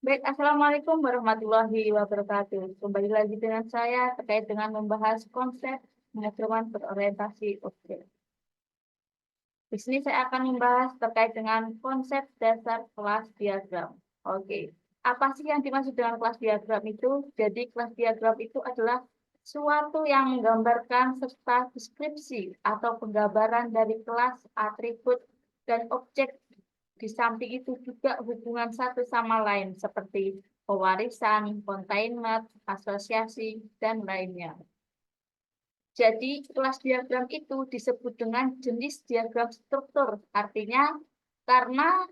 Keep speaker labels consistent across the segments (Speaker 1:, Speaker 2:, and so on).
Speaker 1: Baik, Assalamualaikum warahmatullahi wabarakatuh. Kembali lagi dengan saya terkait dengan membahas konsep pemrograman berorientasi objek. Di sini saya akan membahas terkait dengan konsep dasar kelas diagram. Oke, apa sih yang dimaksud dengan kelas diagram itu? Jadi kelas diagram itu adalah suatu yang menggambarkan serta deskripsi atau penggambaran dari kelas, atribut, dan objek. Di samping itu juga hubungan satu sama lain seperti pewarisan, containment, asosiasi, dan lainnya. Jadi kelas diagram itu disebut dengan jenis diagram struktur. Artinya karena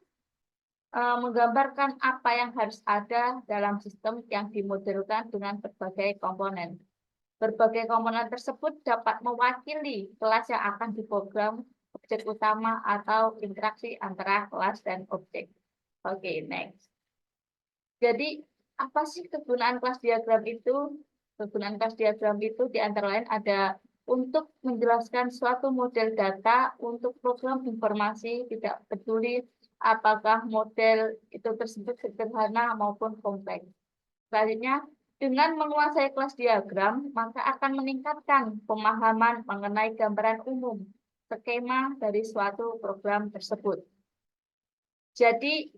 Speaker 1: menggambarkan apa yang harus ada dalam sistem yang dimodelkan dengan berbagai komponen. Berbagai komponen tersebut dapat mewakili kelas yang akan diprogram, objek utama, atau interaksi antara kelas dan objek. Oke, next. Jadi, apa sih kegunaan kelas diagram itu? Kegunaan kelas diagram itu di antara lain ada untuk menjelaskan suatu model data untuk program informasi, tidak peduli apakah model itu tersebut sederhana maupun kompleks. Selanjutnya, dengan menguasai kelas diagram, maka akan meningkatkan pemahaman mengenai gambaran umum, skema dari suatu program tersebut. Jadi,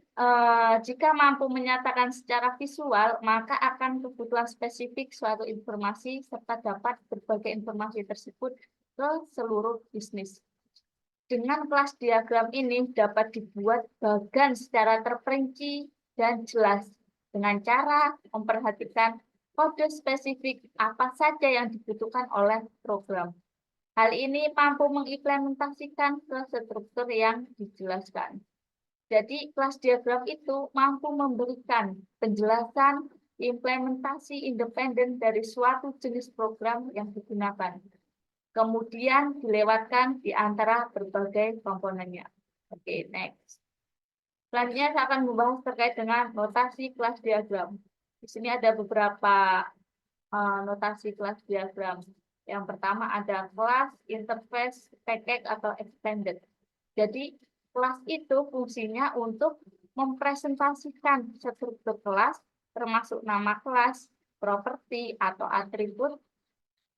Speaker 1: jika mampu menyatakan secara visual, maka akan kebutuhan spesifik suatu informasi serta dapat berbagai informasi tersebut ke seluruh bisnis. Dengan kelas diagram ini dapat dibuat bagan secara terperinci dan jelas dengan cara memperhatikan kode spesifik apa saja yang dibutuhkan oleh program. Hal ini mampu mengimplementasikan ke struktur yang dijelaskan. Jadi kelas diagram itu mampu memberikan penjelasan implementasi independen dari suatu jenis program yang digunakan. Kemudian dilewatkan di antara berbagai komponennya. Oke, next. Selanjutnya saya akan membahas terkait dengan notasi kelas diagram. Di sini ada beberapa notasi kelas diagram. Yang pertama ada kelas, interface, package, atau extended. Jadi kelas itu fungsinya untuk mempresentasikan struktur kelas, termasuk nama kelas, properti atau atribut,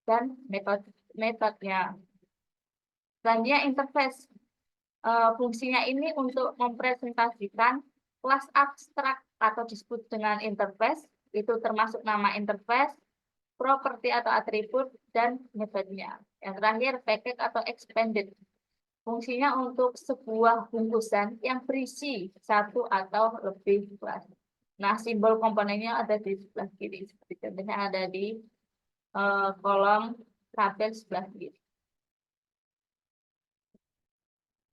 Speaker 1: dan metodenya. Selanjutnya interface. Fungsinya ini untuk mempresentasikan kelas abstrak atau disebut dengan interface, itu termasuk nama interface, properti atau atribut, dan metodenya. Yang terakhir, package atau expanded. Fungsinya untuk sebuah bungkusan yang berisi satu atau lebih kelas. Nah, simbol komponennya ada di sebelah kiri. Seperti contohnya ada di kolom tabel sebelah kiri.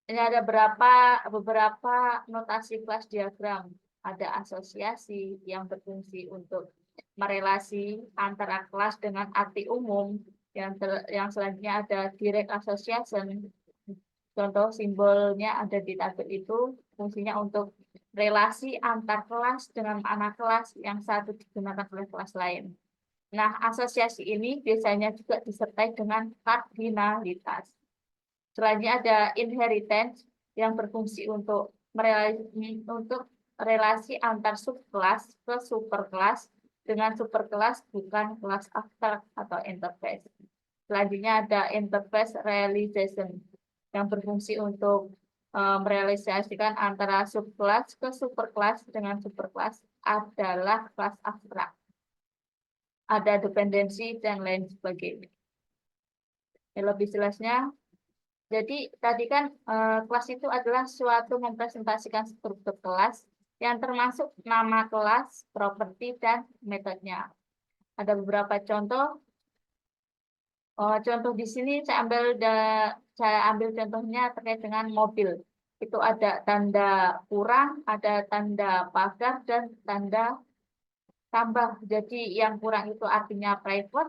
Speaker 1: Ini ada beberapa notasi kelas diagram. Ada asosiasi yang berfungsi untuk merelasi antara kelas dengan arti umum. Yang selanjutnya ada direct association. Contoh simbolnya ada di tabel itu, fungsinya untuk relasi antar kelas dengan anak kelas yang satu digunakan oleh kelas lain. Nah, asosiasi ini biasanya juga disertai dengan kardinalitas. Selanjutnya ada inheritance yang berfungsi untuk relasi antar subkelas ke superkelas dengan superkelas bukan kelas abstrak atau interface. Selanjutnya ada interface realization yang berfungsi untuk merealisasikan antara subkelas ke superkelas dengan superkelas adalah kelas abstrak. Ada dependensi dan lain sebagainya. Yang lebih jelasnya, jadi tadi kan kelas itu adalah suatu mempresentasikan struktur kelas yang termasuk nama kelas, properti, dan metodenya. Ada beberapa contoh. Contoh di sini saya ambil contohnya terkait dengan mobil. Itu ada tanda kurang, ada tanda pagar, dan tanda tambah. Jadi yang kurang itu artinya private,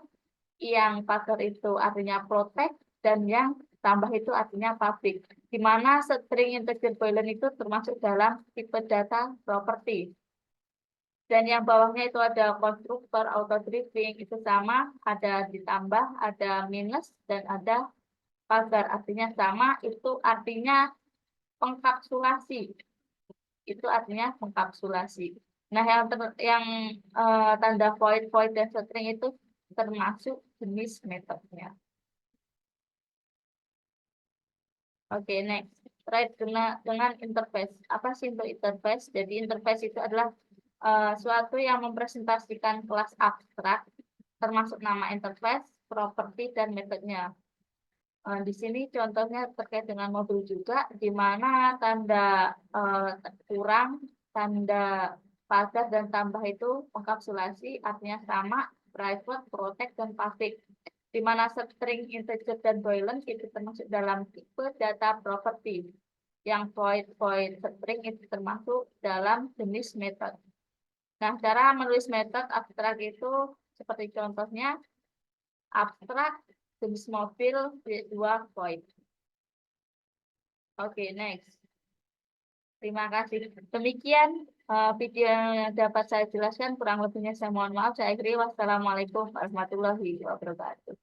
Speaker 1: yang pagar itu artinya protect, dan yang tambah itu artinya public. Di mana string integer boolean itu termasuk dalam tipe data property. Dan yang bawahnya itu ada konstruktor auto driving, itu sama, ada ditambah, ada minus, dan ada pagar. Artinya sama, itu artinya pengkapsulasi. Itu artinya pengkapsulasi. Nah, tanda void, void dan string itu termasuk jenis metodenya. Oke, next. Terkait dengan interface. Apa sih untuk interface? Jadi interface itu adalah suatu yang mempresentasikan kelas abstrak, termasuk nama interface, properti, dan metodenya. Di sini contohnya terkait dengan modul juga, di mana tanda kurang, tanda pagar, dan tambah itu enkapsulasi, artinya sama, private, protect, dan public. Di mana string, integer, dan boolean itu termasuk dalam tipe data property. Yang void, void, string itu termasuk dalam jenis metode. Nah, cara menulis metode abstrak itu seperti contohnya, abstrak, jenis mobil, dua void. Oke, next. Terima kasih. Demikian video yang dapat saya jelaskan. Kurang lebihnya saya mohon maaf. Saya akhiri. Wassalamualaikum warahmatullahi wabarakatuh.